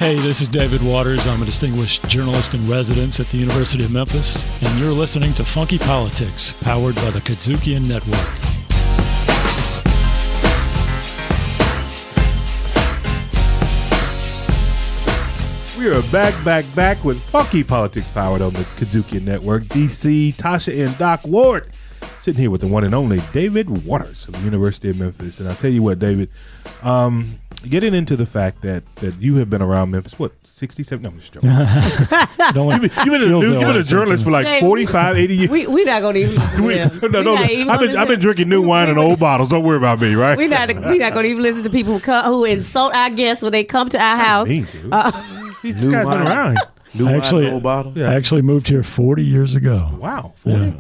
Hey, this is David Waters. I'm a distinguished journalist in residence at the University of Memphis, and you're listening to Funky Politics, powered by the Kazukian Network. We are back with Funky Politics, powered on the Kazukian Network. DC, Tosha, and Doc Ward sitting here with the one and only David Waters of the University of Memphis. And I'll tell you what, David, getting into the fact that you have been around Memphis, what, 67? No, I'm just joking. You've been a journalist for like 45, 80 years. We're not going to even. I've been drinking new wine in old bottles. Don't worry about me, right? We're not going to even listen to people who insult our guests when they come to our house. These guys been around. I actually moved here 40 years ago. Wow, 40. Yeah.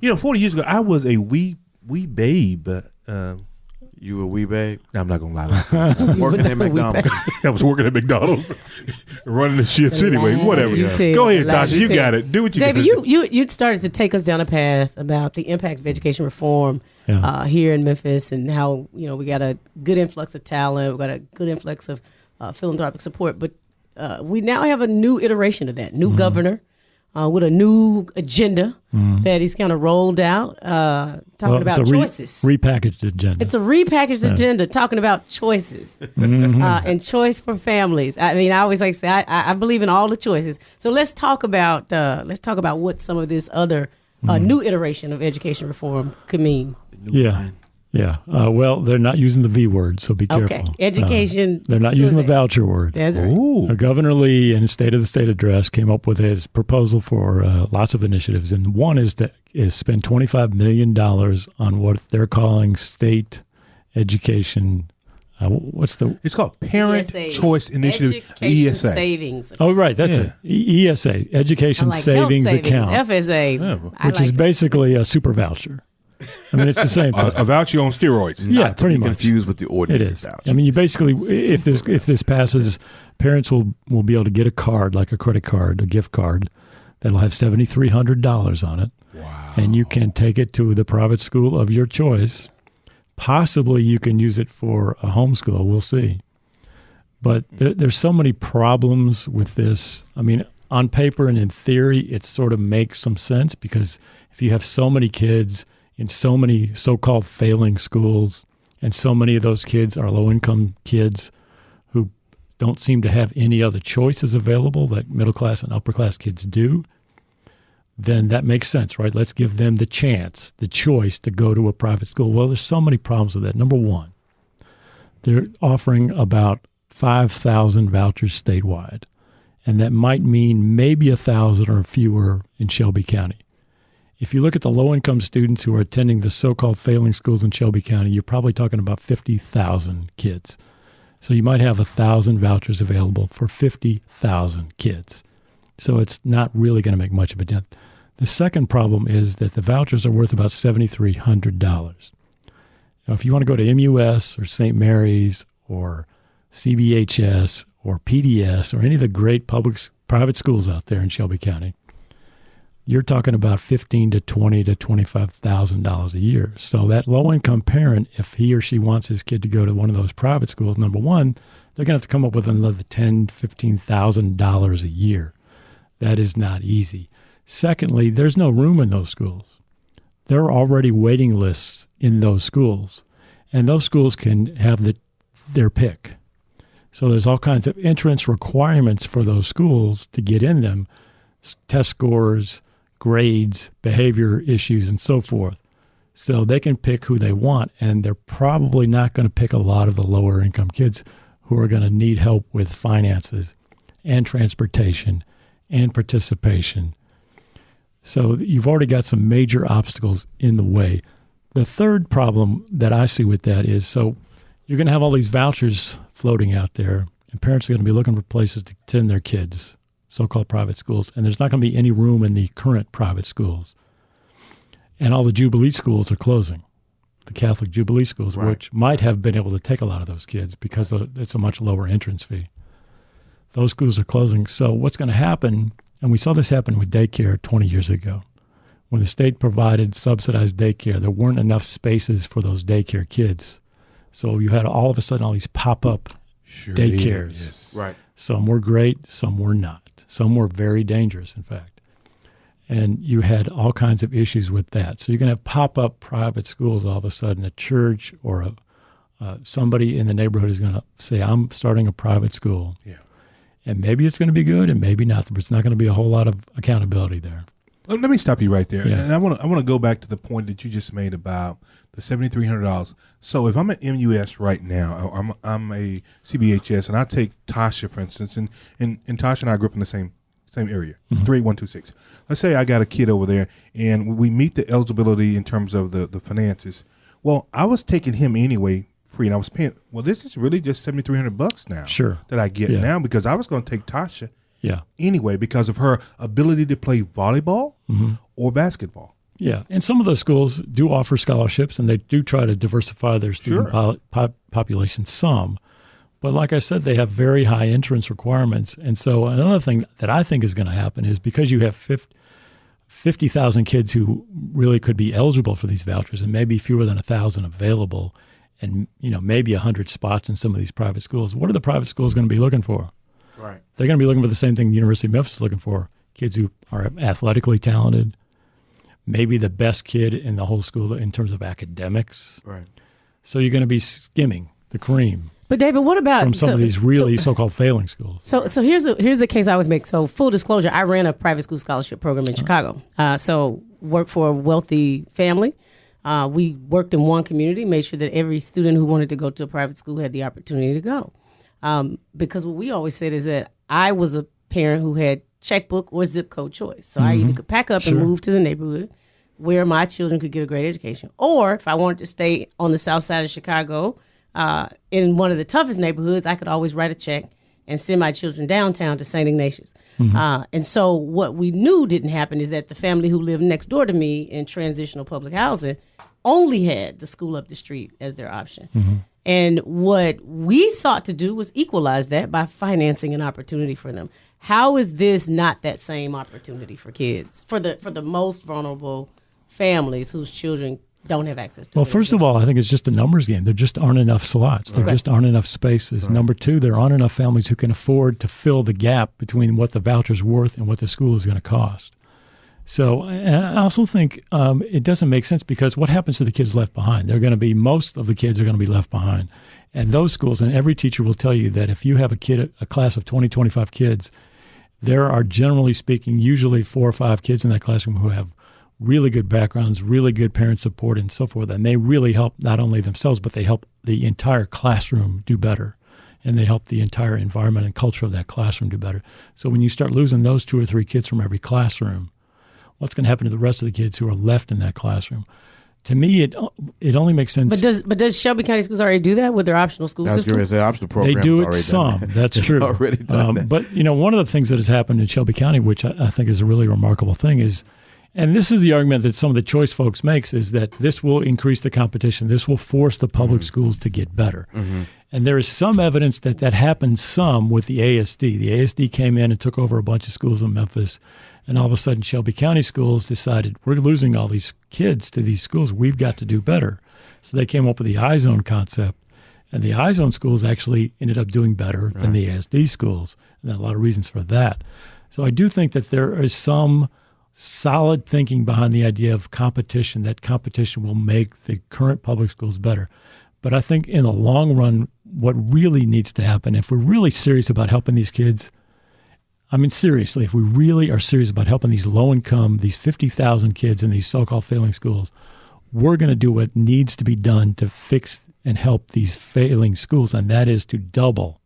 You know, 40 years ago, I was a wee babe. You a wee babe? No, I'm not going to lie. Working at McDonald's. I was working at McDonald's, running the shifts anyway. Whatever. Go ahead, Tasha. You got it. Do what you got. David, you started to take us down a path about the impact of education reform here in Memphis, and how we got a good influx of talent, we got a good influx of philanthropic support, but we now have a new iteration of that, new governor. With a new agenda that he's kind of rolled out, talking about choices. Repackaged agenda. It's a repackaged agenda talking about choices and choice for families. I mean, I always like to say I believe in all the choices. So let's talk about what some of this other new iteration of education reform could mean. Yeah. Well, they're not using the V word, so be careful. Okay. Education. They're not using the voucher word. That's right. Governor Lee, in his State of the State address, came up with his proposal for lots of initiatives, and one is to spend $25 million on what they're calling state education. It's called Parent ESA. Choice Initiative. Education ESA Savings. Oh, right. That's it. ESA, Education Savings Account. FSA. Which is basically a super voucher. I mean, it's the same thing. A voucher on steroids. Yeah, pretty much. Confused with the ordinary voucher. I mean, you basically, if this passes, parents will be able to get a card, like a credit card, a gift card, that'll have $7,300 on it. Wow. And you can take it to the private school of your choice. Possibly you can use it for a homeschool. We'll see. But there's so many problems with this. I mean, on paper and in theory, it sort of makes some sense, because if you have so many kids in so many so-called failing schools, and so many of those kids are low-income kids who don't seem to have any other choices available that middle-class and upper-class kids do, then that makes sense, right? Let's give them the choice to go to a private school. Well, there's so many problems with that. Number one, they're offering about 5,000 vouchers statewide, and that might mean maybe 1,000 or fewer in Shelby County. If you look at the low-income students who are attending the so-called failing schools in Shelby County, you're probably talking about 50,000 kids. So you might have 1,000 vouchers available for 50,000 kids. So it's not really going to make much of a dent. The second problem is that the vouchers are worth about $7,300. Now, if you want to go to MUS or St. Mary's or CBHS or PDS or any of the great private schools out there in Shelby County, you're talking about $15,000 to $20,000 to $25,000 a year. So that low-income parent, if he or she wants his kid to go to one of those private schools, number one, they're going to have to come up with another $10,000, $15,000 a year. That is not easy. Secondly, there's no room in those schools. There are already waiting lists in those schools, and those schools can have their pick. So there's all kinds of entrance requirements for those schools to get in them, test scores, grades, behavior issues, and so forth. So they can pick who they want, and they're probably not going to pick a lot of the lower income kids who are going to need help with finances and transportation and participation. So you've already got some major obstacles in the way. The third problem that I see with that is, so you're going to have all these vouchers floating out there, and parents are going to be looking for places to send their kids, so-called private schools, and there's not going to be any room in the current private schools. And all the Jubilee schools are closing, the Catholic Jubilee schools, right, which might have been able to take a lot of those kids because it's a much lower entrance fee. Those schools are closing. So what's going to happen, and we saw this happen with daycare 20 years ago. When the state provided subsidized daycare, there weren't enough spaces for those daycare kids. So you had all of a sudden all these pop-up Sure daycares. is, yes. Right. Some were great, some were not. Some were very dangerous, in fact. And you had all kinds of issues with that. So you can have pop-up private schools all of a sudden. A church or somebody in the neighborhood is going to say, I'm starting a private school. Yeah. And maybe it's going to be good and maybe not, but it's not going to be a whole lot of accountability there. Let me stop you right there. Yeah. And I want to go back to the point that you just made about the $7,300. So if I'm at MUS right now, I'm a CBHS, and I take Tosha, for instance, and Tosha and I grew up in the same area, 38126. Let's say I got a kid over there, and we meet the eligibility in terms of the finances. Well, I was taking him anyway free, and I was paying. Well, this is really just $7,300 now. Sure. That I get now, because I was going to take Tosha anyway because of her ability to play volleyball or basketball. Yeah, and some of those schools do offer scholarships, and they do try to diversify their student population some. But like I said, they have very high entrance requirements. And so another thing that I think is going to happen is because you have 50,000 kids who really could be eligible for these vouchers and maybe fewer than 1,000 available and maybe 100 spots in some of these private schools, what are the private schools going to be looking for? Right. They're going to be looking for the same thing the University of Memphis is looking for, kids who are athletically talented, maybe the best kid in the whole school in terms of academics. Right. So you're going to be skimming the cream. But David, what about from some of these really so-called failing schools? So here's the case I always make. So full disclosure, I ran a private school scholarship program in Chicago. So worked for a wealthy family. We worked in one community, made sure that every student who wanted to go to a private school had the opportunity to go. Because what we always said is that I was a parent who had checkbook or zip code choice. So I either could pack up and move to the neighborhood where my children could get a great education, or if I wanted to stay on the south side of Chicago, in one of the toughest neighborhoods, I could always write a check and send my children downtown to St. Ignatius. And so what we knew didn't happen is that the family who lived next door to me in transitional public housing only had the school up the street as their option. And what we sought to do was equalize that by financing an opportunity for them. How is this not that same opportunity for kids, for the most vulnerable families whose children don't have access to? Well, first of all, I think it's just a numbers game. There just aren't enough slots. There just aren't enough spaces. Number two, there aren't enough families who can afford to fill the gap between what the voucher's worth and what the school is going to cost. So and I also think it doesn't make sense because what happens to the kids left behind? Most of the kids are going to be left behind. And those schools, and every teacher will tell you that if you have a class of 20, 25 kids, there are generally speaking usually 4 or 5 kids in that classroom who have really good backgrounds, really good parent support, and so forth. And they really help not only themselves, but they help the entire classroom do better. And they help the entire environment and culture of that classroom do better. So when you start losing those 2 or 3 kids from every classroom, what's going to happen to the rest of the kids who are left in that classroom? To me, it only makes sense. But does Shelby County Schools already do that with their optional school system? The optional program. They do it some. That's true. Already done that. But one of the things that has happened in Shelby County, which I think is a really remarkable thing, is, and this is the argument that some of the choice folks makes, is that this will increase the competition. This will force the public schools to get better. And there is some evidence that happened some with the ASD. The ASD came in and took over a bunch of schools in Memphis. And all of a sudden, Shelby County schools decided, we're losing all these kids to these schools. We've got to do better. So they came up with the I-Zone concept. And the I-Zone schools actually ended up doing better than the ASD schools. And there are a lot of reasons for that. So I do think that there is some solid thinking behind the idea of competition, that competition will make the current public schools better. But I think in the long run, what really needs to happen, if we're really serious about helping these kids, I mean, seriously, if we really are serious about helping these low-income, these 50,000 kids in these so-called failing schools, we're going to do what needs to be done to fix and help these failing schools, and that is to double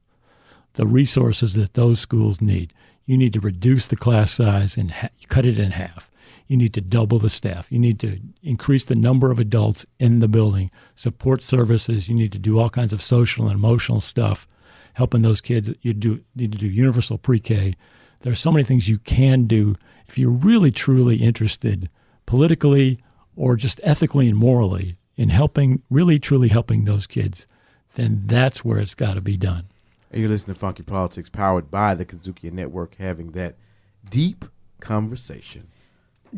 the resources that those schools need. You need to reduce the class size and cut it in half. You need to double the staff. You need to increase the number of adults in the building, support services. You need to do all kinds of social and emotional stuff, helping those kids. You need to do universal pre-K. There are so many things you can do if you're really, truly interested politically or just ethically and morally in helping, really, truly helping those kids, then that's where it's got to be done. And you're listening to Funky Politics, powered by the Kazuki Network, having that deep conversation.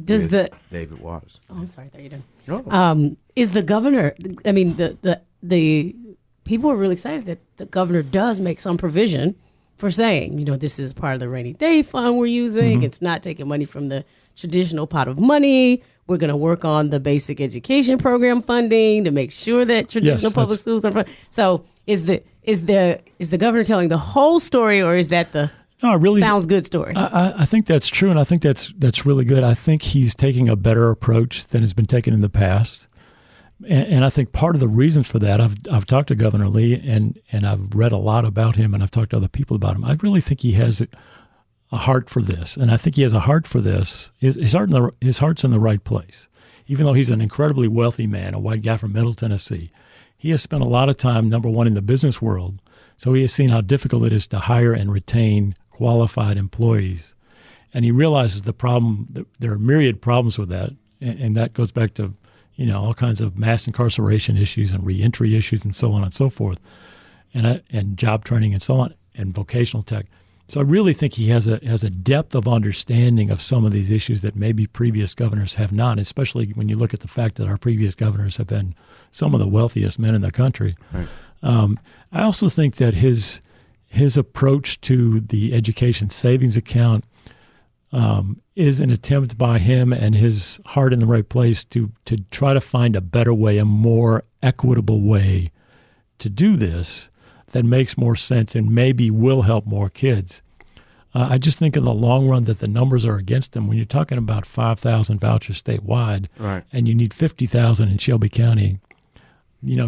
Does David Waters? Oh, I'm sorry. There you go. Oh. Is the governor? I mean, the people are really excited that the governor does make some provision for saying, this is part of the rainy day fund we're using. It's not taking money from the traditional pot of money. We're going to work on the basic education program funding to make sure that traditional public schools are funded. So is the governor telling the whole story, or is that the sounds good story? I think that's true, and I think that's really good. I think he's taking a better approach than has been taken in the past. And I think part of the reason for that, I've talked to Governor Lee, and I've read a lot about him, and I've talked to other people about him. I really think he has a heart for this, and I think he has a heart for this. His heart's in the right place. Even though he's an incredibly wealthy man, a white guy from Middle Tennessee, he has spent a lot of time, number one, in the business world, so he has seen how difficult it is to hire and retain qualified employees. And he realizes the problem, there are myriad problems with that, and that goes back to all kinds of mass incarceration issues and reentry issues and so on and so forth, and job training and so on, and vocational tech. So I really think he has a depth of understanding of some of these issues that maybe previous governors have not, especially when you look at the fact that our previous governors have been some of the wealthiest men in the country. Right. I also think that his approach to the education savings account is an attempt by him and his heart in the right place to try to find a better way, a more equitable way to do this that makes more sense and maybe will help more kids. I just think in the long run that the numbers are against him. When you're talking about 5,000 vouchers statewide, right, and you need 50,000 in Shelby County,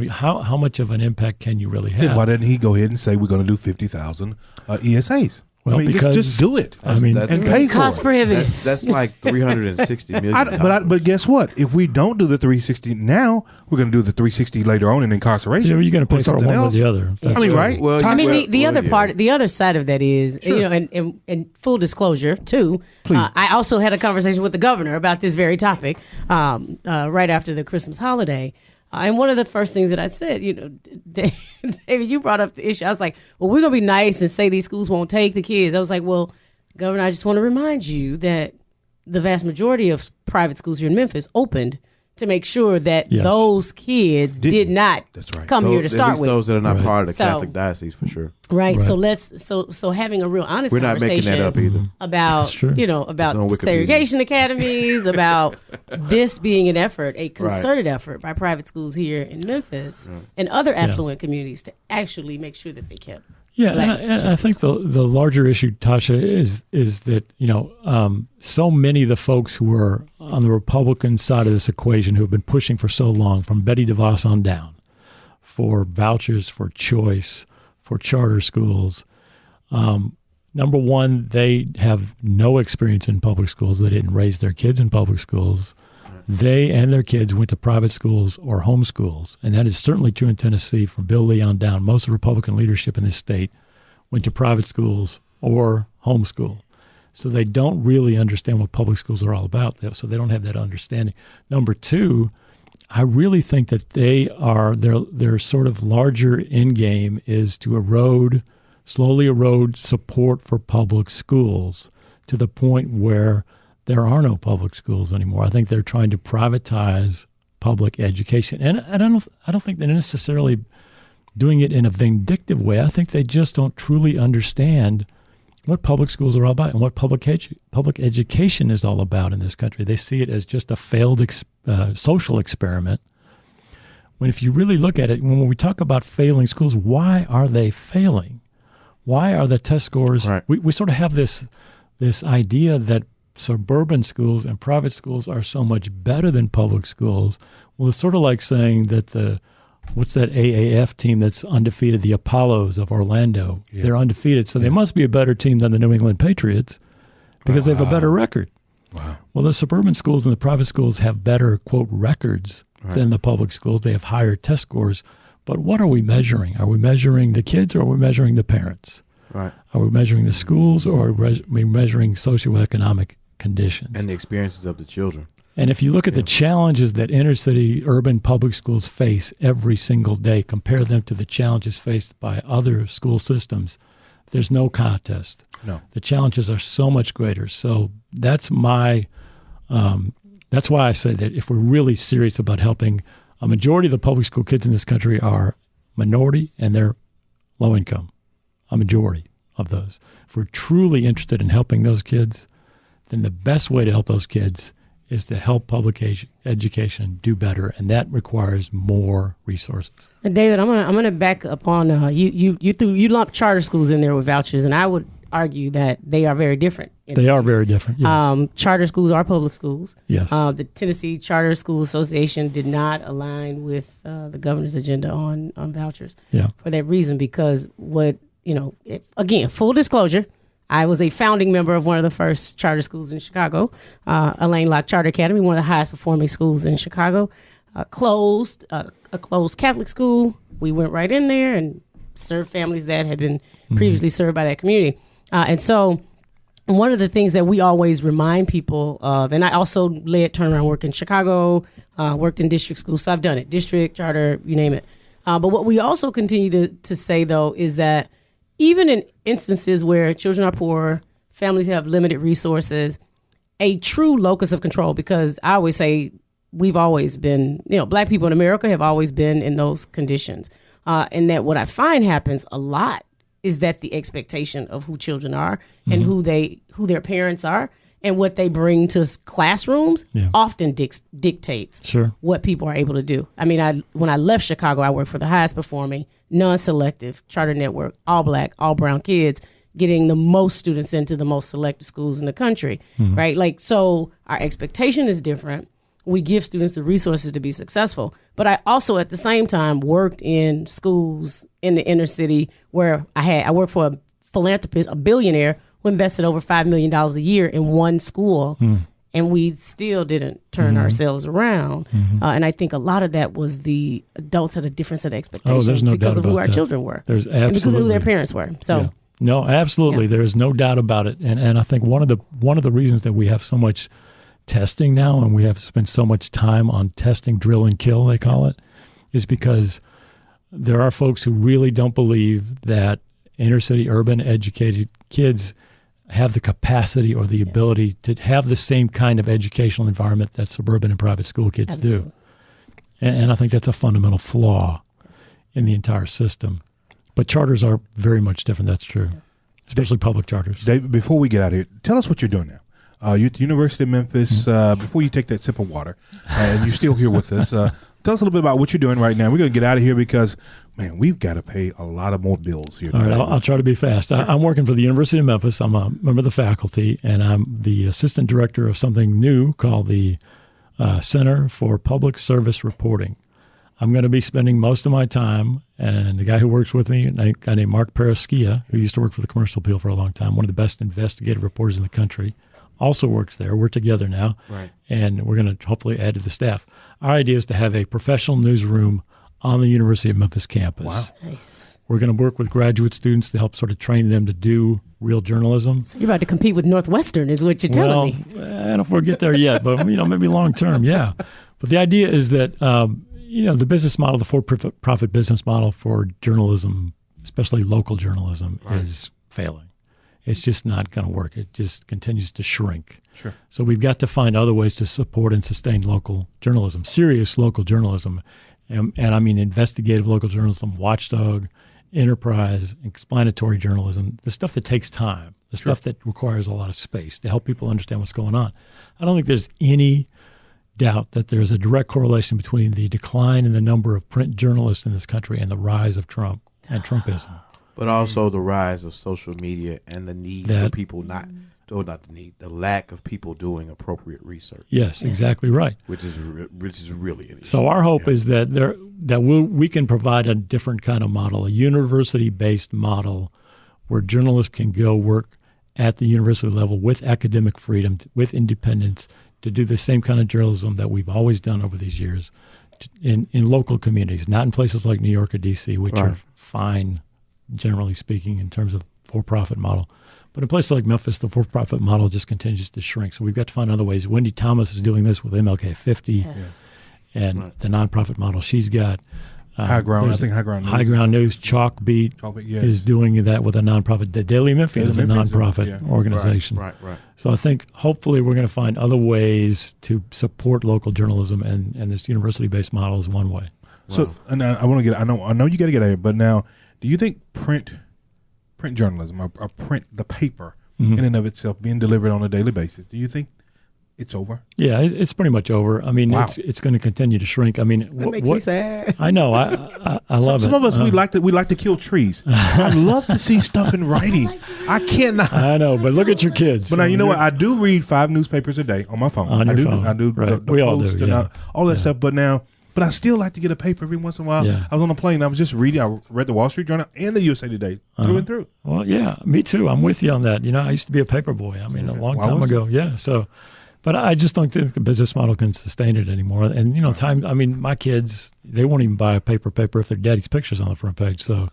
how much of an impact can you really have? Then why didn't he go ahead and say we're going to do 50,000 ESAs? Well, because just do it. And pay for cost it. prohibitive. That's like $360 million. But guess what? If we don't do the 360 now, we're going to do the 360 later on in incarceration. Yeah, you're going to pay for one or the other. Right? Well, the other side of that is, sure, and full disclosure too. Please. I also had a conversation with the governor about this very topic right after the Christmas holiday. And one of the first things that I said, David, you brought up the issue. I was like, well, we're going to be nice and say these schools won't take the kids. I was like, well, Governor, I just want to remind you that the vast majority of private schools here in Memphis opened to make sure that those kids did not come here to start with. Those that are not part of the Catholic diocese, for sure. Right. So having a real honest conversation about segregation academies, about this being an effort, a concerted effort by private schools here in Memphis and other affluent communities to actually make sure that they kept. Yeah, and I think the larger issue, Tosha, is that so many of the folks who are on the Republican side of this equation who have been pushing for so long, from Betty DeVos on down, for vouchers, for choice, for charter schools. Number one, they have no experience in public schools. They didn't raise their kids in public schools. They and their kids went to private schools or home schools, and that is certainly true in Tennessee from Bill Lee on down. Most of the Republican leadership in this state went to private schools or homeschool. So they don't really understand what public schools are all about, so they don't have that understanding. Number two, I really think that their sort of larger end game is to slowly erode support for public schools to the point where there are no public schools anymore. I think they're trying to privatize public education. And I don't think they're necessarily doing it in a vindictive way. I think they just don't truly understand what public schools are all about and what public education is all about in this country. They see it as just a failed social experiment. When if you really look at it, when we talk about failing schools, why are they failing? Why are the test scores? Right. We sort of have this idea that suburban schools and private schools are so much better than public schools. Well, it's sort of like saying that what's that AAF team that's undefeated, the Apollos of Orlando? Yeah. They're undefeated, so they must be a better team than the New England Patriots because they have a better record. Wow. Well, the suburban schools and the private schools have better, quote, records than the public schools. They have higher test scores. But what are we measuring? Are we measuring the kids or are we measuring the parents? Right. Are we measuring the schools or are we measuring socioeconomic conditions and the experiences of the children? And if you look at the challenges that inner city urban public schools face every single day, compare them to the challenges faced by other school systems, there's no contest. No, the challenges are so much greater. So that's why I say that if we're really serious about helping, a majority of the public school kids in this country are minority and they're low income, a majority of those. If we're truly interested in helping those kids, then the best way to help those kids is to help public education do better, and that requires more resources. And David, I'm gonna back up on you lumped charter schools in there with vouchers, and I would argue that they are very different. They are very different. Yes. Charter schools are public schools. Yes. The Tennessee Charter School Association did not align with the governor's agenda on vouchers. Yeah. For that reason, because again, full disclosure, I was a founding member of one of the first charter schools in Chicago, Elaine Locke Charter Academy, one of the highest performing schools in Chicago. A closed Catholic school. We went right in there and served families that had been previously served by that community. And so one of the things that we always remind people of, and I also led turnaround work in Chicago, worked in district schools, so I've done it, district, charter, you name it. But what we also continue to say, though, is that even in instances where children are poor, families have limited resources, a true locus of control, because I always say we've always been, Black people in America have always been in those conditions. And that what I find happens a lot is that the expectation of who children are and who their parents are and what they bring to classrooms often dictates what people are able to do. I mean, when I left Chicago, I worked for the highest performing, non-selective charter network, all Black, all brown kids, getting the most students into the most selective schools in the country, right? Like, so our expectation is different. We give students the resources to be successful. But I also, at the same time, worked in schools in the inner city where I worked for a philanthropist, a billionaire, who invested over $5 million a year in one school. And we still didn't turn ourselves around. And I think a lot of that was the adults had a different set of expectations because of who our children were. There's absolutely. And because of who their parents were. So. Yeah. No, absolutely. There is no doubt about it. And I think one of the reasons that we have so much testing now, and we have spent so much time on testing, drill and kill, they call it, is because there are folks who really don't believe that inner city, urban, educated kids have the capacity or the ability to have the same kind of educational environment that suburban and private school kids do. And I think that's a fundamental flaw in the entire system. But charters are very much different, that's true, especially public charters. David, before we get out of here, tell us what you're doing now. You're at the University of Memphis. Before you take that sip of water, and you're still here with us, tell us a little bit about what you're doing right now. We're going to get out of here because, man, we've got to pay a lot of more bills here. All right, I'll try to be fast. Sure. I'm working for the University of Memphis. I'm a member of the faculty, and I'm the assistant director of something new called the Center for Public Service Reporting. I'm going to be spending most of my time, and the guy who works with me, a guy named Mark Paraskia, who used to work for the Commercial Appeal for a long time, one of the best investigative reporters in the country, also works there. We're together now, and we're going to hopefully add to the staff. Our idea is to have a professional newsroom on the University of Memphis campus. Wow. Nice. We're going to work with graduate students to help sort of train them to do real journalism. So you're about to compete with Northwestern is what you're telling me. I don't know if we'll get there yet, but maybe long term, yeah. But the idea is that the business model, the for-profit business model for journalism, especially local journalism, is failing. It's just not going to work. It just continues to shrink. Sure. So we've got to find other ways to support and sustain local journalism, serious local journalism. And I mean investigative local journalism, watchdog, enterprise, explanatory journalism, the stuff that takes time, the stuff that requires a lot of space to help people understand what's going on. I don't think there's any doubt that there's a direct correlation between the decline in the number of print journalists in this country and the rise of Trump and Trumpism. But also the rise of social media and the need for people the lack of people doing appropriate research. Yes, exactly right. Which is really an issue. So our hope is that we can provide a different kind of model, a university-based model where journalists can go work at the university level with academic freedom, with independence, to do the same kind of journalism that we've always done over these years in local communities, not in places like New York or D.C., which are fine, generally speaking, in terms of for-profit model. But in places like Memphis, the for-profit model just continues to shrink. So we've got to find other ways. Wendy Thomas is doing this with MLK 50 and the nonprofit model she's got. High Ground News. High Ground News, Chalkbeat is doing that with a nonprofit. The Daily Memphis is a nonprofit organization. Right. So I think hopefully we're going to find other ways to support local journalism, and this university-based model is one way. So, and I want to get. I know you got to get out here, but now, do you think print journalism or print the paper in and of itself being delivered on a daily basis? Do you think it's over? Yeah, it's pretty much over. I mean, it's going to continue to shrink. I mean, that makes me sad. I know. I love it. Some of us we like to kill trees. I love to see stuff in writing. I cannot. I know, but look at your kids. But now you know what? I do read 5 newspapers a day on my phone. On your phone. I do. Right. The We all Post do. and Yeah. all that stuff. But I still like to get a paper every once in a while. Yeah. I was on a plane. I was just reading. I read the Wall Street Journal and the USA Today through and through. Well, yeah, me too. I'm with you on that. You know, I used to be a paper boy. I mean, a long time ago. Yeah. So, but I just don't think the business model can sustain it anymore. And, you know, my kids, they won't even buy a paper if their daddy's picture's on the front page. So,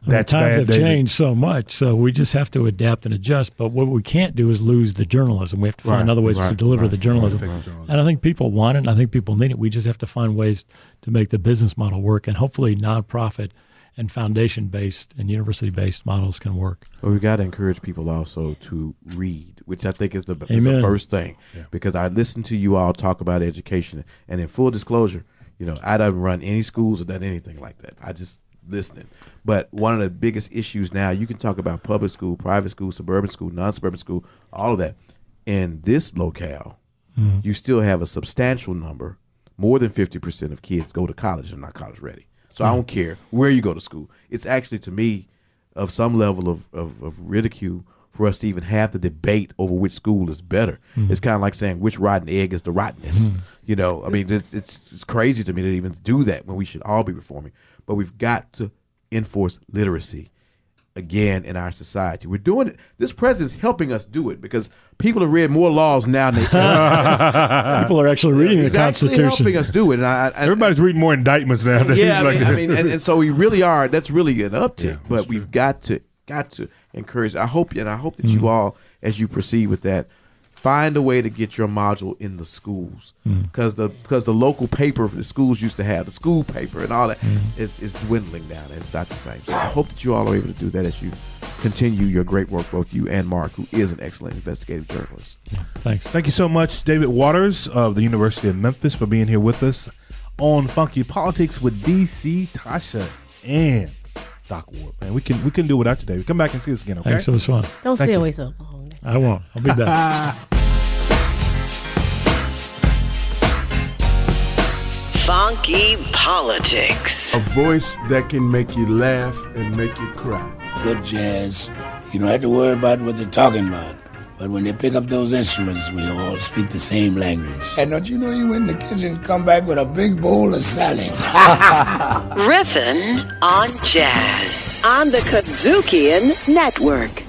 times have changed so much. So we just have to adapt and adjust. But what we can't do is lose the journalism. We have to find other ways to deliver the journalism. And I think people want it. And I think people need it. We just have to find ways to make the business model work. And hopefully nonprofit and foundation-based and university-based models can work. Well, we got to encourage people also to read, which I think is the first thing. Yeah. Because I listen to you all talk about education. And in full disclosure, you know, I don't run any schools or done anything like that. I just listening. But one of the biggest issues now, you can talk about public school, private school, suburban school, non-suburban school, all of that. In this locale, you still have a substantial number, more than 50% of kids go to college and not college ready. So I don't care where you go to school. It's actually, to me, of some level of ridicule for us to even have the debate over which school is better. It's kind of like saying which rotten egg is the rottenest. You know, I mean, it's crazy to me to even do that when we should all be reforming. But we've got to enforce literacy again in our society. We're doing it. This president's helping us do it because people have read more laws now than they ever. People are actually reading the Constitution. He's helping us do it. And everybody's reading more indictments now. Yeah, and so we really are. That's really an uptick. Yeah, but we've got to encourage. I hope that you all, as you proceed with that, find a way to get your module in the schools, because the local paper the schools used to have, the school paper and all that, is dwindling down. It's not the same. So I hope that you all are able to do that as you continue your great work, both you and Mark, who is an excellent investigative journalist. Yeah, thanks. Thank you so much, David Waters of the University of Memphis, for being here with us on Funky Politics with DC, Tosha, and Doc Ward. Man, we can do without you, David. Come back and see us again, okay? Thanks, it was fun. Don't stay away so long. I won't. I'll be back. Funky Politics. A voice that can make you laugh and make you cry. Good jazz. You don't have to worry about what they're talking about. But when they pick up those instruments, we all speak the same language. And don't you know you went in the kitchen and come back with a big bowl of salad? Riffin' on Jazz on the Kazukian Network.